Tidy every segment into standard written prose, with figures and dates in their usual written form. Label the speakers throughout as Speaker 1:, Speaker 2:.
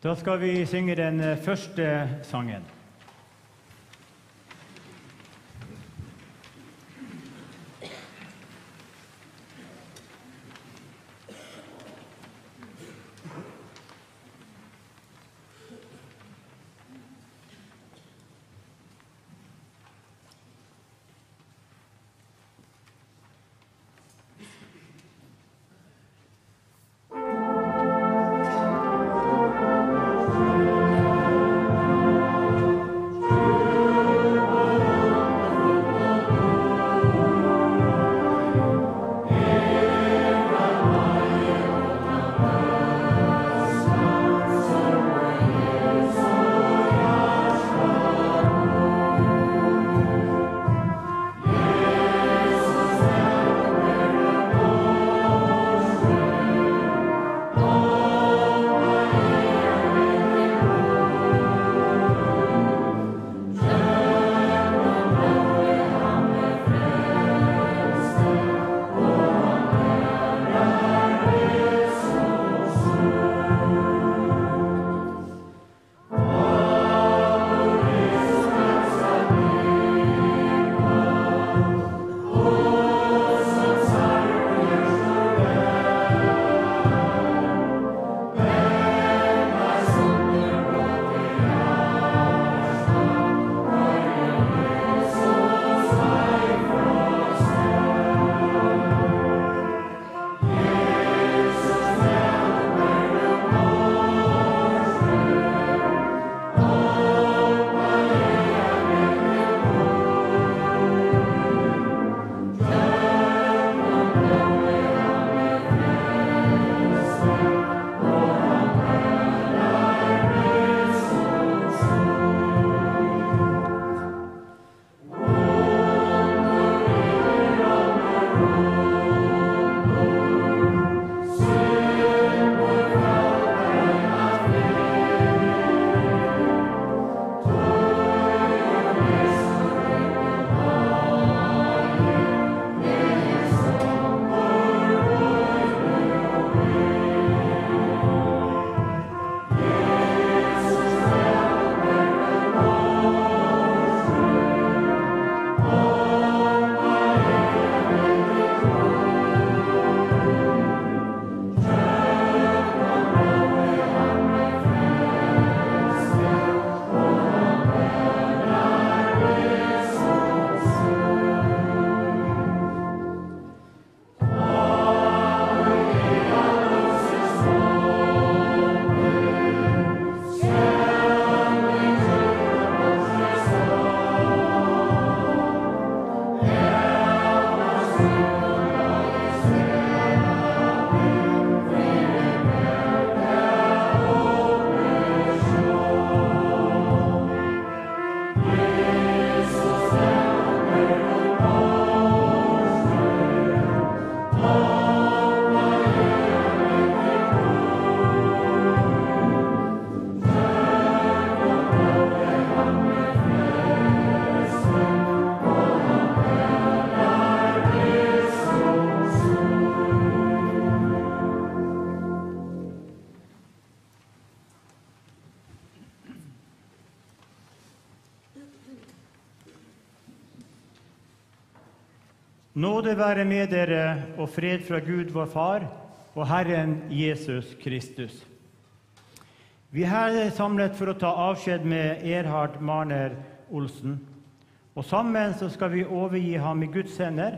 Speaker 1: Da skal vi synge den første sangen. Nåde være med dere og fred fra Gud vår Far og Herren Jesus Kristus. Vi er her samlet for å ta avskjed med Erhard Marner Olsen, og sammen så skal vi overgi ham i Guds hender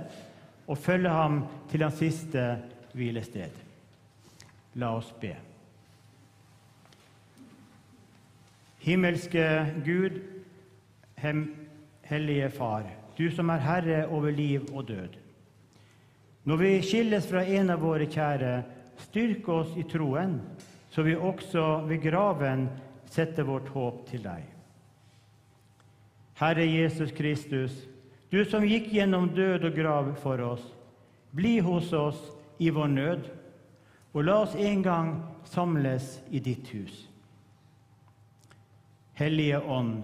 Speaker 1: og følge ham til hans siste hvilested. La oss be. Himmelske Gud, hellige Far, du som er Herre over liv og død. Når vi skilles fra en av våre kjære, styrk oss i troen, så vi også ved graven setter vårt håp til deg. Herre Jesus Kristus, du som gikk gjennom død og grav for oss, bli hos oss i vår nød, og la oss en gang samles i ditt hus. Hellige Ånd,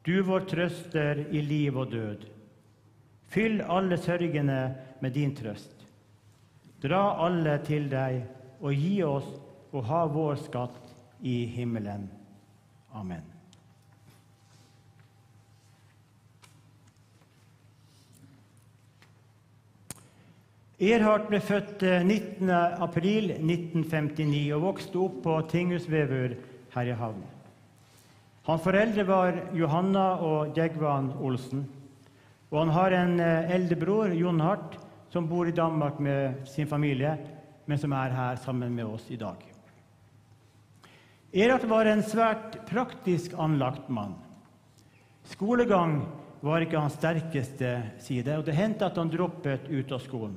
Speaker 1: du vår trøster i liv og død, fyll alle sørgende med din trøst. Dra alle til deg og gi oss å ha vår skatt i himmelen. Amen. Erhard ble født 19. april 1959 og vokste opp på Tinghusvevur her i havn. Hans foreldre var Johanna og Jegvan Olsen, og han har en eldre bror, Jon Hart, som bor i Danmark med sin familie, men som er her sammen med oss i dag. Erhard var en svært praktisk anlagt mann. Skolegang var ikke hans sterkeste side, og det hendte at han droppet ut av skolen.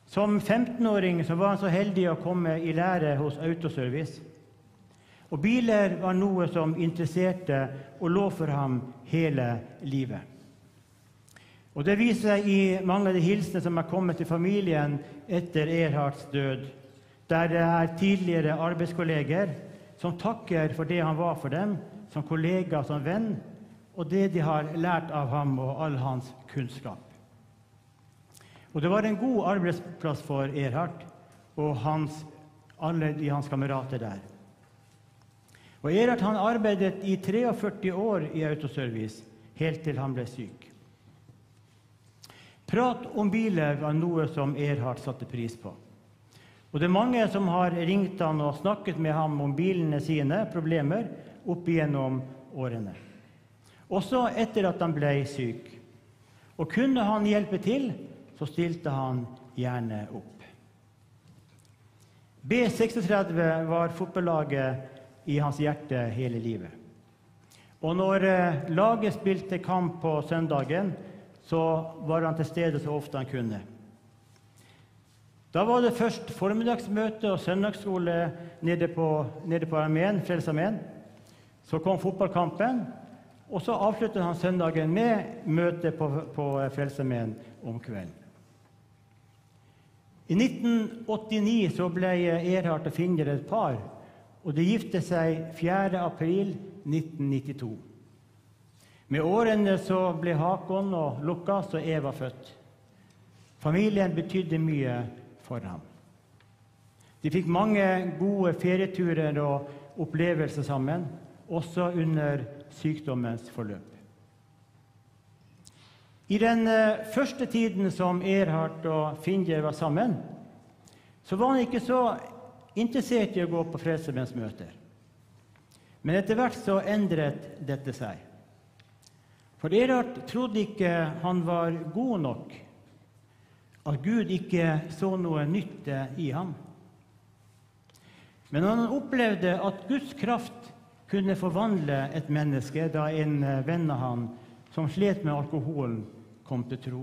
Speaker 1: Som 15-åring så var han så heldig å komme i lære hos Autoservice. Og biler var noe som interesserte og lå for ham hele livet. Og det viser seg i mange av de hilsene som er kommet til familien etter Erhards død, der det er tidligere arbeidskolleger som takker for det han var for dem, som kollega, som venn, og det de har lært av ham og all hans kunnskap. Og det var en god arbeidsplass for Erhard og alle hans kamerater der. Og Erhard han arbeidet i 43 år i Autoservice, helt til han ble syk. Prat om biler var noe som Erhard satte pris på. Og det er mange som har ringt han og snakket med ham om bilene sine problemer opp igjennom årene. Også etter at han ble syk. Og kunne han hjelpe til, så stilte han gjerne opp. B36 var fotballaget i hans hjerte hele livet. Og når laget spilte kamp på søndagen, så var han til stede så ofte han kunne. Da var det først formiddagsmøte og søndagsskole nede på armeen, Frelsesarmeen. Så kom fotballkampen, og så avsluttet han søndagen med møte på Frelsesarmeen om kvelden. I 1989 så ble Erhard og Finjer et par, og de gifte seg 4. april 1992. Med årene så ble Hakon og Lukas og Eva født. Familien betydde mye for ham. De fikk mange gode ferieturer og opplevelser sammen, også under sykdommens forløp. I den første tiden som Erhard og Finjer var sammen, så var han ikke så interessert i å gå på Frelsesarmeens møter. Men etter hvert så endret dette seg. For Erhard trodde ikke han var god nok, at Gud ikke så noe nytte i ham. Men han opplevde at Guds kraft kunne forvandle et menneske da en venn av han som slet med alkoholen kom til tro.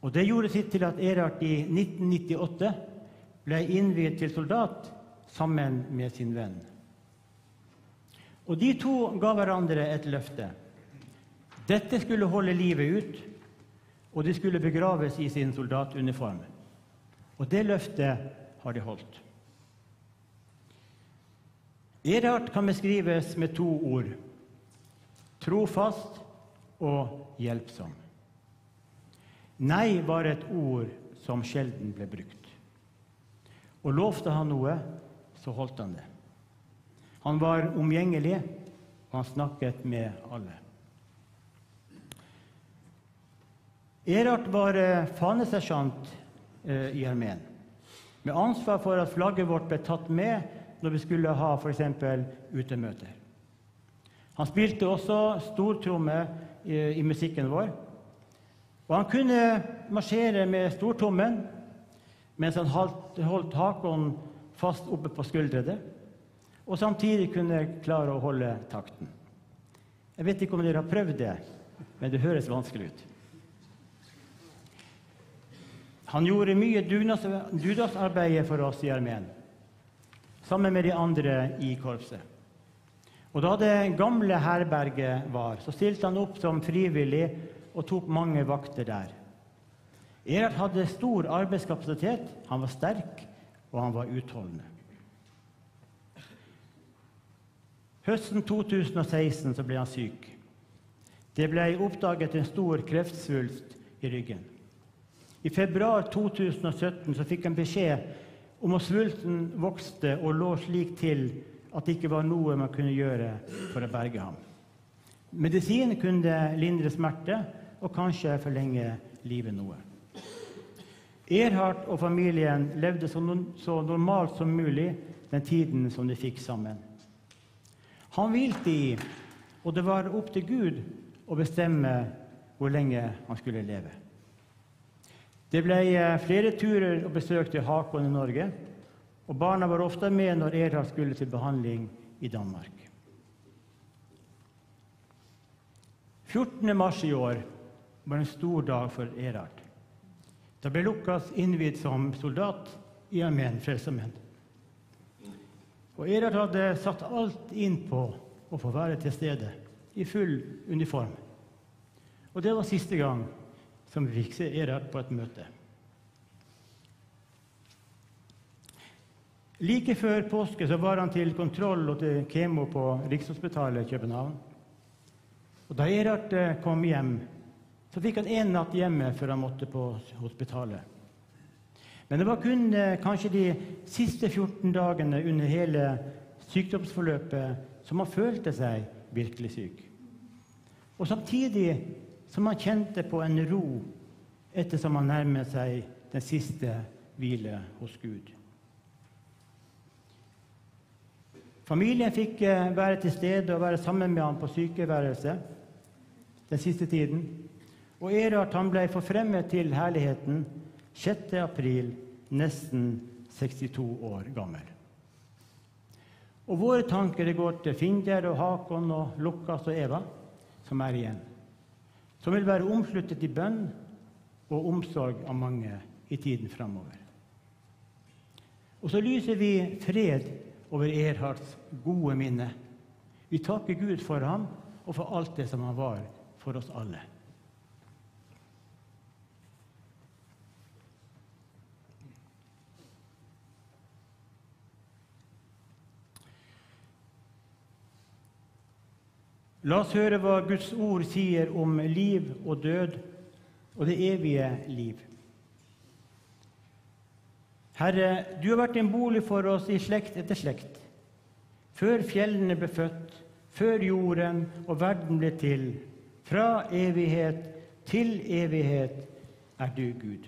Speaker 1: Og det gjorde sitt til at Erhard i 1998 ble innviet til soldat sammen med sin venn. Og de to ga hverandre et løfte. Dette skulle holde livet ut, og de skulle begraves i sin soldatuniform. Og det løftet har de holdt. Erhard kan beskrives med 2 ord: trofast og hjelpsom. Nei var et ord som sjelden ble brukt. Og lovte han noe, så holdt han det. Han var omgjengelig, og han snakket med alle. Erhard var fanesersjant i armeen, med ansvar for at flagget vårt ble tatt med når vi skulle ha for eksempel utemøter. Han spilte også stortromme i musikken vår, og han kunne marsjere med stortrommen mens han holdt Hakon fast oppe på skuldrene, og samtidig kunne klare å holde takten. Jeg vet ikke om dere har prøvd det, men det høres vanskelig ut. Han gjorde mye dugnadsarbeid for oss i armeen, sammen med de andre i korpset. Og da det gamle herberget var, så stilte han opp som frivillig og tok mange vakter der. Erhard hadde stor arbeidskapasitet, han var sterk, og han var utholdende. Høsten 2016 så ble han syk. Det ble oppdaget en stor kreftsvulst i ryggen. I februar 2017 så fikk han beskjed om at svulten vokste og lå slik til at det ikke var noe man kunne gjøre for å berge ham. Medisinen kunne lindre smerte og kanskje forlenge livet noe. Erhard og familien levde så normalt som mulig den tiden som de fikk sammen. Han hvilte i, og det var opp til Gud å bestemme hvor lenge han skulle leve. Det ble flere turer og besøk til Hakon i Norge, og barna var ofte med når Erhard skulle til behandling i Danmark. 14. mars i år var en stor dag for Erhard. Da ble Lukas innvidd som soldat i armeen, Frelsesarmeen. Og Erhard hadde satt alt inn på å få være til stede i full uniform. Og det var siste gang som vi fikk se Erhard på et møte. Like før påske så var han til kontroll og til kemo på Rikshospitalet i København. Og da Erhard kom hjem, så fikk han en natt hjemme før han måtte på hospitalet. Men det var kun kanskje de siste 14 dagene under hele sykdomsforløpet som han følte seg virkelig syk. Og samtidig som han kjente på en ro ettersom han nærmet seg den siste hvile hos Gud. Familien fikk være til stede og være sammen med ham på sykeværelset den siste tiden. Og Erhard han ble forfremmet til herligheten 6. april, nesten 62 år gammel. Og våre tanker går til Finder og Hakon og Lukas og Eva, som er igjen, som vil være omsluttet i bønn og omsorg av mange i tiden fremover. Og så lyser vi fred over Erhards gode minne. Vi takker Gud for ham og for alt det som han var for oss alle. La oss høre hva Guds ord sier om liv og død og det evige liv. Herre, du har vært en bolig for oss i slekt etter slekt. Før fjellene ble født, før jorden og verden ble til, fra evighet til evighet er du Gud.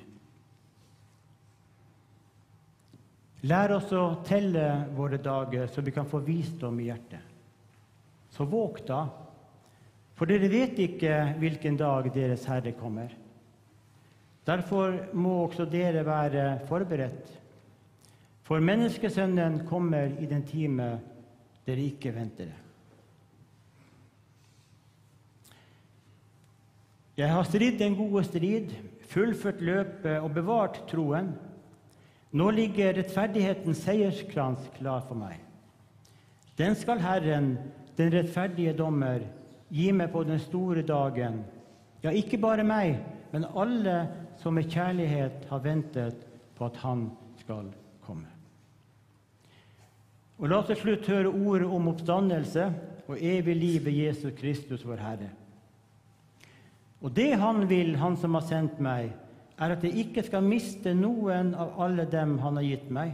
Speaker 1: Lær oss å telle våre dager så vi kan få visdom i hjertet. Så våg da, for dere vet ikke hvilken dag deres Herre kommer. Derfor må også dere være forberedt. For menneskesønnen kommer i den time dere ikke venter det. Jeg har stridd den gode strid, fullført løpet og bevart troen. Nå ligger rettferdighetens seierskrans klar for meg. Den skal Herren, den rettferdige dommer, gi meg på den store dagen. Ja, ikke bare meg, men alle som med kjærlighet har ventet på at han skal komme. Og la oss til slutt høre ordet om oppstandelse og evig liv ved Jesus Kristus, vår Herre. Og det han vil, han som har sendt meg, er at jeg ikke skal miste noen av alle dem han har gitt meg,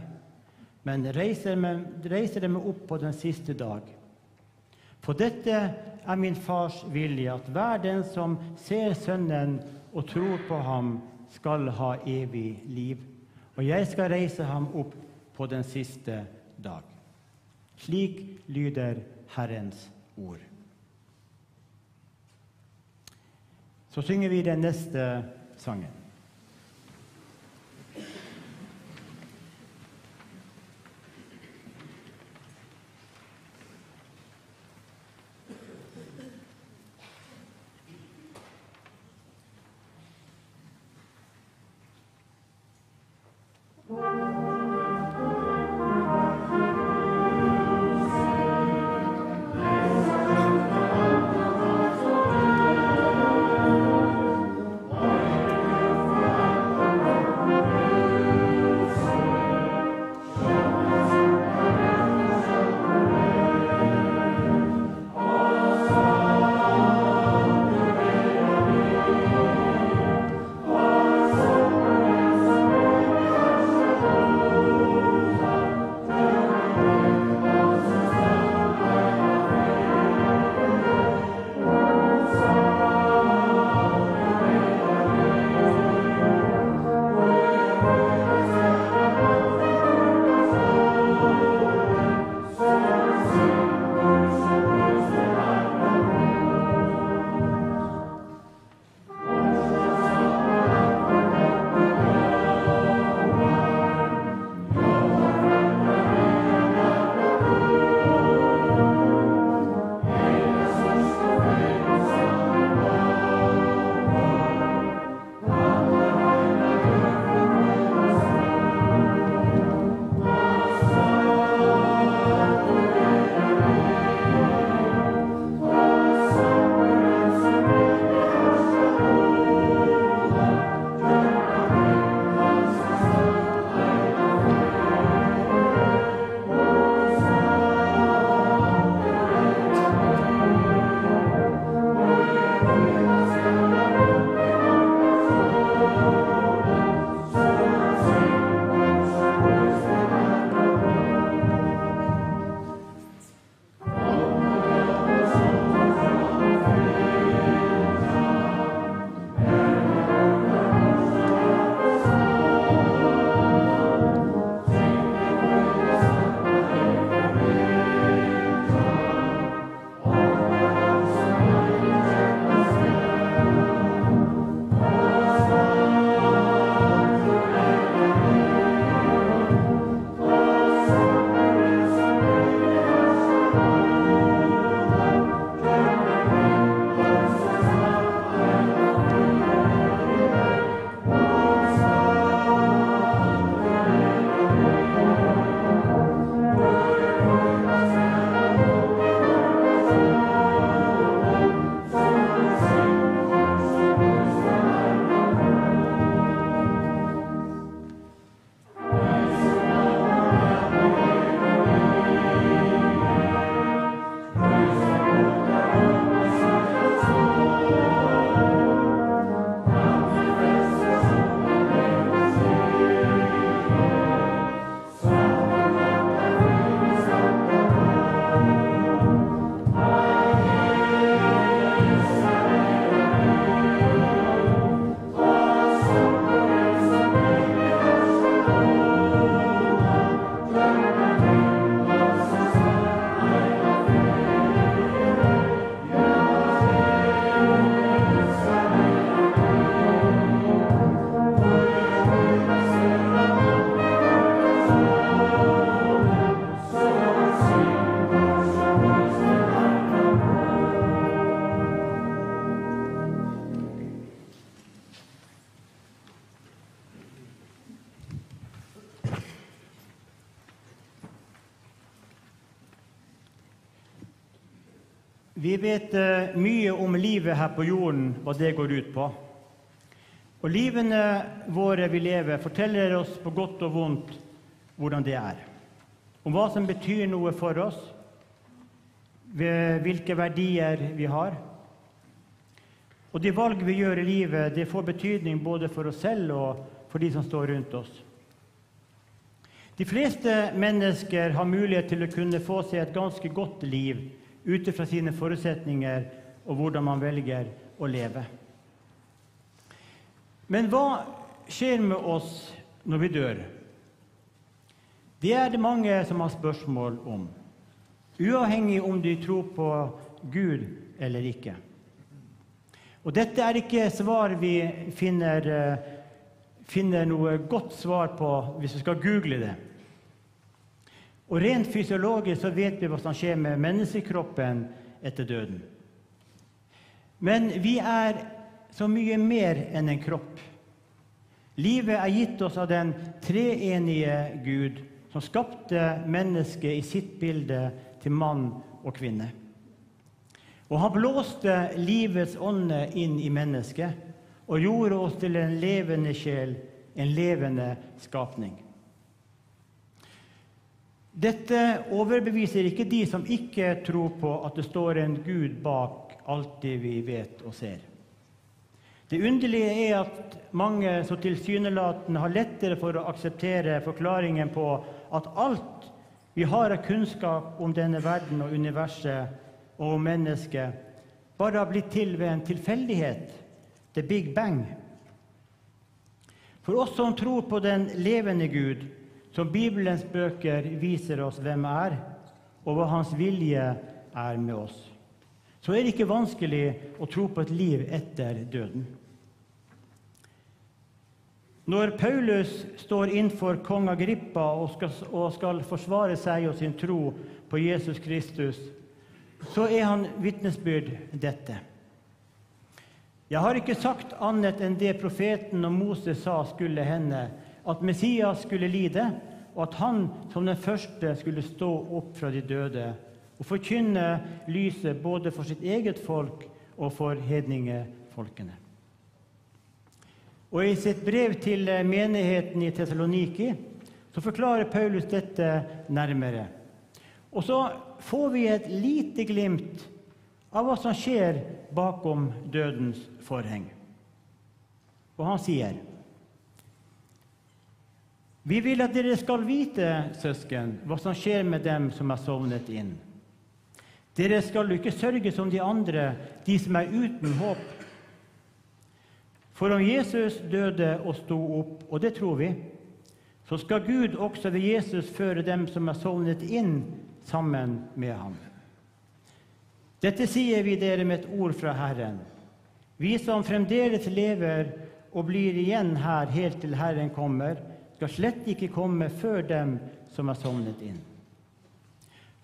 Speaker 1: men reiser dem opp på den siste dag. For dette er min fars vilje, at hver den som ser Sønnen og tror på ham, skal ha evig liv. Og jeg skal reise ham opp på den siste dag. Slik lyder Herrens ord. Så synger vi den neste sangen. Vi vet mye om livet her på jorden, hva det går ut på. Og livene våre vi lever forteller oss på godt og vondt hvordan det er. Om hva som betyr noe for oss, hvilke verdier vi har. Og de valg vi gjør i livet, det får betydning både for oss selv og for de som står rundt oss. De fleste mennesker har mulighet til å kunne få seg et ganske godt liv ut fra sine forutsetninger og hvordan man velger å leve. Men hva skjer med oss når vi dør? Det er det mange som har spørsmål om, uavhengig om de tror på Gud eller ikke. Og dette er ikke svar vi finner noe godt svar på hvis vi skal google det. Og rent fysiologisk så vet vi hva som skjer med menneskekroppen etter døden. Men vi er så mye mer enn en kropp. Livet er gitt oss av den treenige Gud, som skapte mennesket i sitt bilde til mann og kvinne. Og han blåste livets ånde inn i mennesket, og gjorde oss til en levende sjel, en levende skapning. Dette overbeviser ikke de som ikke tror på at det står en Gud bak alt det vi vet og ser. Det underlige er at mange så tilsynelatende har lettere for å akseptere forklaringen på at alt vi har av kunnskap om denne verden og universet og om mennesket, bare har blitt til ved en tilfeldighet, the Big Bang. For oss som tror på den levende Gud, som Bibelens bøker viser oss hvem er, og hva hans vilje er med oss, så er det ikke vanskelig å tro på et liv etter døden. Når Paulus står innenfor kong Agrippa og skal forsvare seg og sin tro på Jesus Kristus, så er han vitnesbyrd dette. Jeg har ikke sagt annet enn det profeten og Moses sa skulle hende, at Messias skulle lide, og at han som den første skulle stå opp fra de døde og forkynne lyset både for sitt eget folk og for hedningefolkene. Og i sitt brev til menigheten i Thessaloniki så forklarer Paulus dette nærmere. Og så får vi et lite glimt av hva som skjer bakom dødens forheng. Og han sier: Vi vil at dere skal vite, søsken, hva som skjer med dem som er sovnet inn. Dere skal jo ikke sørge som de andre, de som er uten håp. For om Jesus døde og sto opp, og det tror vi, så skal Gud også ved Jesus føre dem som er sovnet inn sammen med ham. Dette sier vi dere med et ord fra Herren. Vi som fremdeles lever og blir igjen her helt til Herren kommer, skal slett ikke komme før dem som er sovnet inn.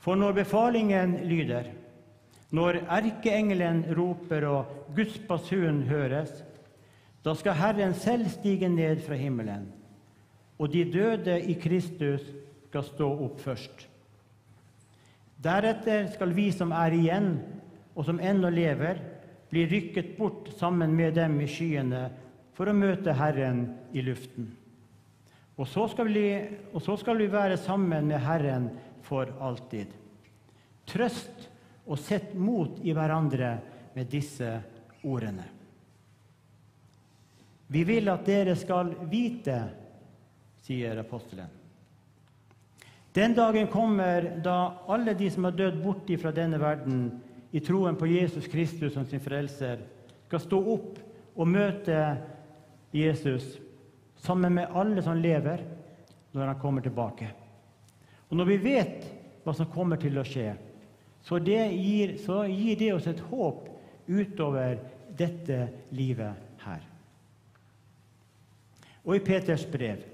Speaker 1: For når befalingen lyder, når erkeengelen roper og Guds basun høres, da skal Herren selv stige ned fra himmelen, og de døde i Kristus skal stå opp først. Deretter skal vi som er igjen, og som ennå lever, bli rykket bort sammen med dem i skyene for å møte Herren i luften. Og så skal vi være sammen med Herren for alltid. Trøst og sett mot i hverandre med disse ordene. Vi vil at dere skal vite, sier apostelen. Den dagen kommer da alle de som har dødd bort fra denne verden i troen på Jesus Kristus som sin frelser, skal stå opp og møte Jesus sammen med alle som lever når han kommer tilbake. Og når vi vet hva som kommer til å skje, så gir det oss et håp utover dette livet her. Og i Peters brev: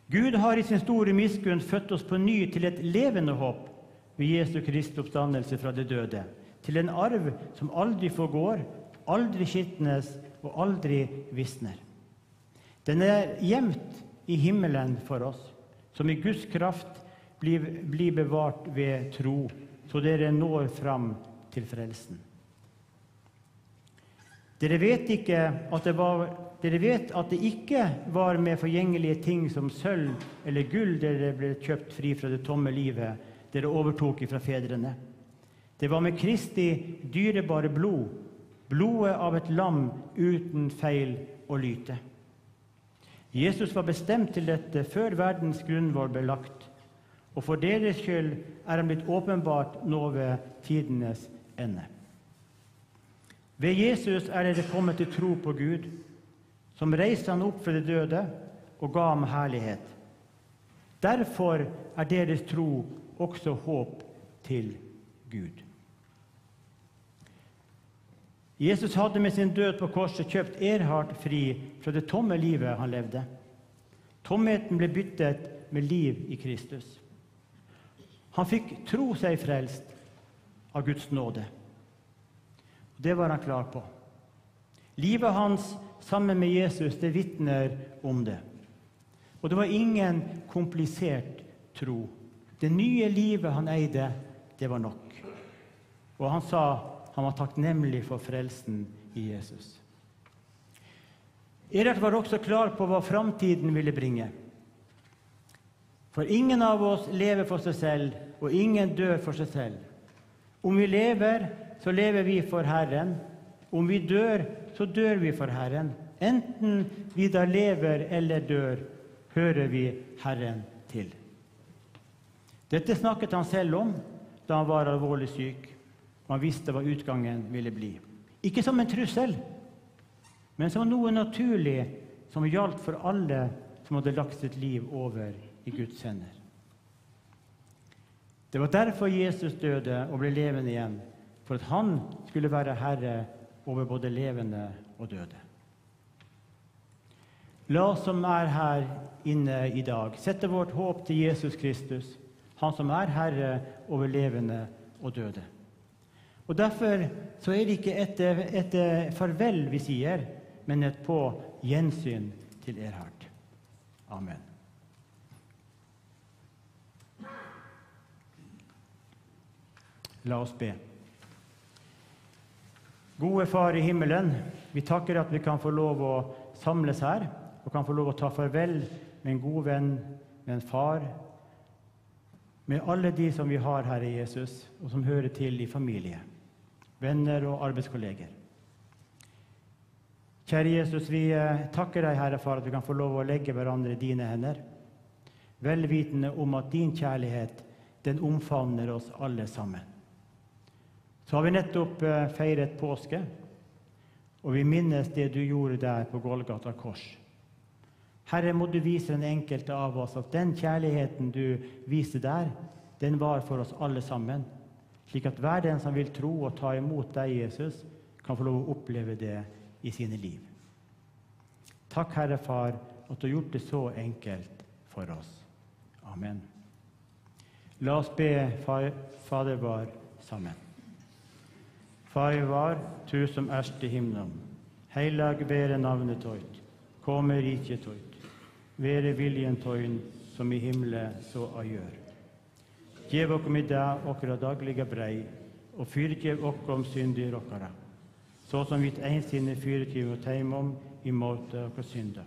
Speaker 1: Gud har i sin store miskunn født oss på ny til et levende håp ved Jesu Kristi oppstandelse fra de døde, til en arv som aldri forgår, aldri skitnes og aldri visner. Den er gjemt i himmelen for oss, som i Guds kraft blir bevart ved tro, så dere når fram til frelsen. Dere vet at det ikke var med forgjengelige ting som sølv eller gull dere ble kjøpt fri fra det tomme livet dere overtok fra fedrene. Det var med Kristi dyrebare blod, blodet av et lam uten feil og lyte. Jesus var bestemt til dette før verdens grunnvoll ble lagt, og for deres skyld er han blitt åpenbart nå ved tidenes ende. Ved Jesus er dere kommet til tro på Gud, som reiste han opp fra de døde og ga ham herlighet. Derfor er deres tro også håp til Gud. Jesus hadde med sin død på korset kjøpt Erhard fri fra det tomme livet han levde. Tomheten ble byttet med liv i Kristus. Han fikk tro seg frelst av Guds nåde. Det var han klar på. Livet hans sammen med Jesus, det vitner om det. Og det var ingen komplisert tro. Det nye livet han eide, det var nok. Og han sa han var takknemlig for frelsen i Jesus. Erhard var også klar på hva framtiden ville bringe. For ingen av oss lever for seg selv, og ingen dør for seg selv. Om vi lever, så lever vi for Herren. Om vi dør, så dør vi for Herren. Enten vi da lever eller dør, hører vi Herren til. Dette snakket han selv om da han var alvorlig syk. Man visste hva utgangen ville bli. Ikke som en trussel, men som noe naturlig som gjaldt for alle som hadde lagt sitt liv over i Guds hender. Det var derfor Jesus døde og ble levende igjen, for at han skulle være herre over både levende og døde. La oss som er her inne i dag, sette vårt håp til Jesus Kristus, han som er herre over levende og døde. Og derfor så er det ikke et farvel vi sier, men et på gjensyn til Erhard. Amen. La oss be. Gode Far i himmelen, vi takker at vi kan få lov å samles her, og kan få lov å ta farvel med en god venn, med en far, med alle de som vi har her i Jesus, og som hører til i familie, venner og arbeidskolleger. Kjære Jesus, vi takker deg, Herre Far, at vi kan få lov å legge hverandre i dine hender, velvitende om at din kjærlighet, den omfavner oss alle sammen. Så har vi nettopp feiret påske, og vi minnes det du gjorde der på Golgata kors. Herre, må du vise den enkelte av oss at den kjærligheten du viste der, den var for oss alle sammen, slik at hver den som vil tro og ta imot deg, Jesus, kan få lov å oppleve det i sine liv. Takk, Herre Far, at du har gjort det så enkelt for oss. Amen. La oss be Fader vår sammen. Fader vår, du som erst i himmelen, heilag være navnet tøyt, komme riket tøyt, være viljen tøyn, som i himmelen så gjør. Gjev okkom i dag okkara dagliga brei, og fyrtjev okkom syndir okkara, så som vi einsinne fyrtjev og teimom i måte okkar synda.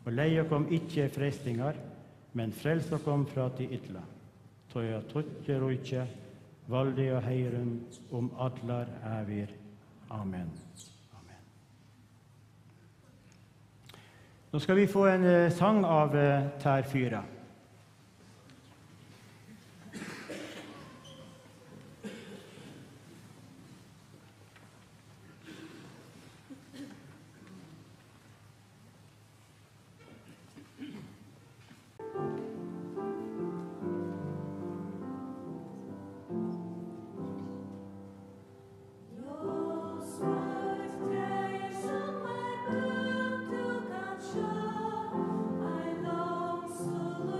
Speaker 1: Og lei okkom ikkje freistingar, men frels okkom fra til ytla. Tøya tøtje rujtje, valde og heiren om adlar ævir. Amen. Amen. Nå skal vi få en sang av Tær Fyra.
Speaker 2: I long so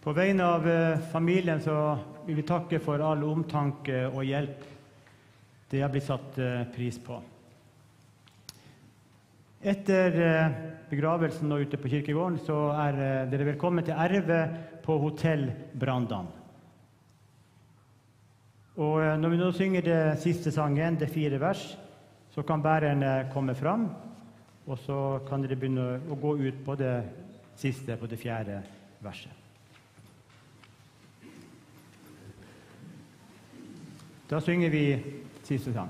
Speaker 1: På vegne av familien så vil vi takke for all omtanke og hjelp. Det har blitt satt pris på. Etter begravelsen nå ute på kirkegården, så dere velkommen til RV på Hotell Brandan. Og når vi nå synger det siste sangen, det 4 vers, så kan bærerne komme fram, og så kan dere begynne å gå ut på det siste, på det 4. verset. Da synger vi siste sang.